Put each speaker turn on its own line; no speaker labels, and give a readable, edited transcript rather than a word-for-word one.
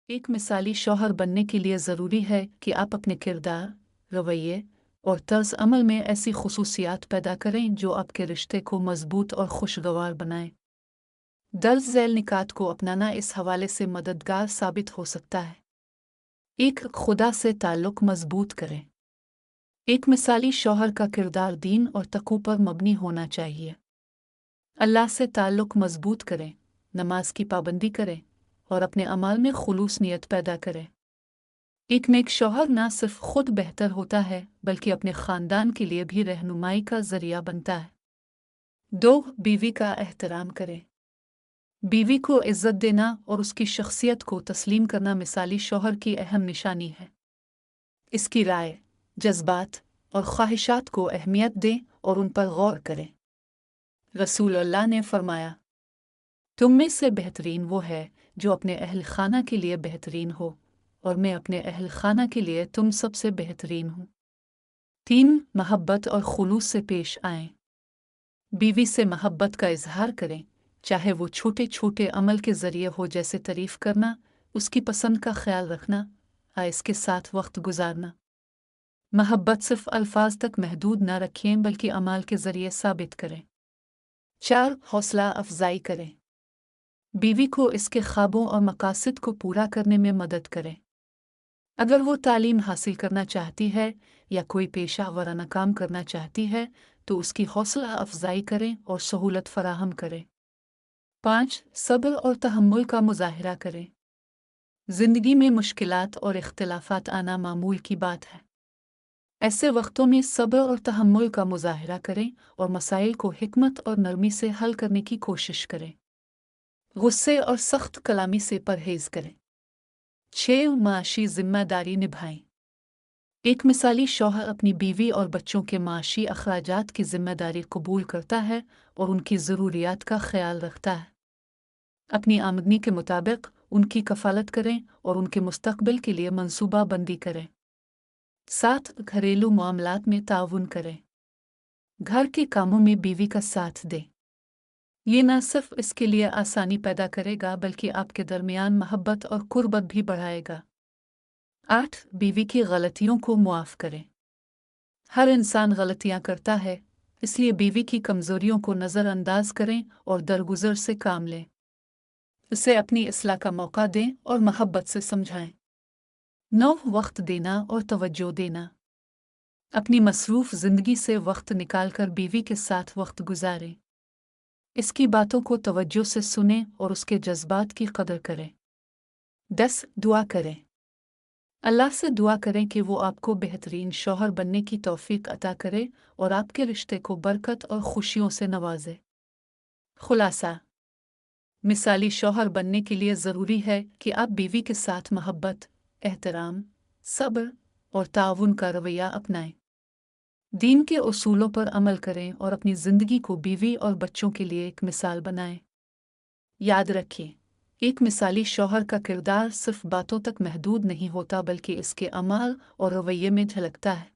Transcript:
एक मिसाली शौहर बनने के लिए ज़रूरी है कि आप अपने किरदार, रवैये और तर्ज अमल में ऐसी खसूसियात पैदा करें जो आपके रिश्ते को मजबूत और खुशगवार बनाएं। दर्ज झैल निकात को अपनाना इस हवाले से मददगार साबित हो सकता है। एक, खुदा से ताल्लुक़ मजबूत करें। एक मिसाली शौहर का किरदार दीन और तक़वा पर मबनी होना चाहिए। अल्लाह से ताल्लुक़ मजबूत करें, नमाज की पाबंदी करें और अपने अमाल में खुलूस नियत पैदा करें। एक नेक शौहर न सिर्फ खुद बेहतर होता है बल्कि अपने ख़ानदान के लिए भी रहनुमाई का ज़रिया बनता है। 2, बीवी का एहतराम करें। बीवी को इज़्ज़त देना और उसकी शख्सियत को तस्लीम करना मिसाली शौहर की अहम निशानी है। इसकी राय, जज्बात और ख्वाहिशात को अहमियत दें और उन पर गौर करें। रसूल अल्लाह ने फरमाया, तुम में से बेहतरीन वो है जो अपने अहल खाना के लिए बेहतरीन हो और मैं अपने अहल खाना के लिए तुम सबसे बेहतरीन हूँ। 3, महब्बत और खुलूस से पेश आएं। बीवी से महब्बत का इजहार करें, चाहे वो छोटे छोटे अमल के ज़रिए हो, जैसे तारीफ़ करना, उसकी पसंद का ख्याल रखना या इसके साथ वक्त गुजारना। महब्बत सिर्फ अल्फाज तक महदूद न रखें बल्कि अमाल के ज़रिए साबित करें। 4, हौसला अफजाई करें। बीवी को इसके ख्वाबों और मकासद को पूरा करने में मदद करें। अगर वो तालीम हासिल करना चाहती है या कोई पेशा वराना काम करना चाहती है तो उसकी हौसला अफजाई करें और सहूलत फराहम करें। 5, सब्र और तहम्मुल का मुजाहिरा करें। ज़िंदगी में मुश्किलात और इख्तिलाफात आना मामूल की बात है। ऐसे वक्तों में सब्र और तहम्मुल का मुजाहिरा करें और मसाइल को हिकमत और नरमी से हल करने की कोशिश करें। गुस्से और सख्त कलामी से परहेज़ करें। 6, माशी जिम्मेदारी निभाएं। एक मिसाली शौहर अपनी बीवी और बच्चों के माशी अखराजात की जिम्मेदारी कबूल करता है और उनकी ज़रूरियात का ख्याल रखता है। अपनी आमदनी के मुताबिक उनकी कफालत करें और उनके मुस्तकबिल के लिए मंसूबा बंदी करें। 7, घरेलू मामलात में ताउन करें। घर के कामों में बीवी का साथ दें। ये न सिर्फ इसके लिए आसानी पैदा करेगा बल्कि आपके दरमियान मोहब्बत और कुर्बत भी बढ़ाएगा। 8, बीवी की गलतियों को मुआफ़ करें। हर इंसान गलतियां करता है, इसलिए बीवी की कमज़ोरियों को नज़रअंदाज करें और दरगुजर से काम लें। उसे अपनी इस्लाह का मौका दें और मोहब्बत से समझाएं। 9, वक्त देना और तवज्जो देना। अपनी मसरूफ़ ज़िंदगी से वक्त निकालकर बीवी के साथ वक्त गुजारें। इसकी बातों को तवज्जो से सुनें और उसके जज्बात की कदर करें। 10, दुआ करें। अल्लाह से दुआ करें कि वो आपको बेहतरीन शौहर बनने की तौफीक अता करे और आपके रिश्ते को बरकत और खुशियों से नवाजे। खुलासा, मिसाली शौहर बनने के लिए ज़रूरी है कि आप बीवी के साथ मोहब्बत, एहतराम, सब्र और ताउन का रवैया अपनाएं। दीन के उसूलों पर अमल करें और अपनी ज़िंदगी को बीवी और बच्चों के लिए एक मिसाल बनाएं। याद रखें, एक मिसाली शौहर का किरदार सिर्फ बातों तक महदूद नहीं होता बल्कि इसके अमाल और रवैये में झलकता है।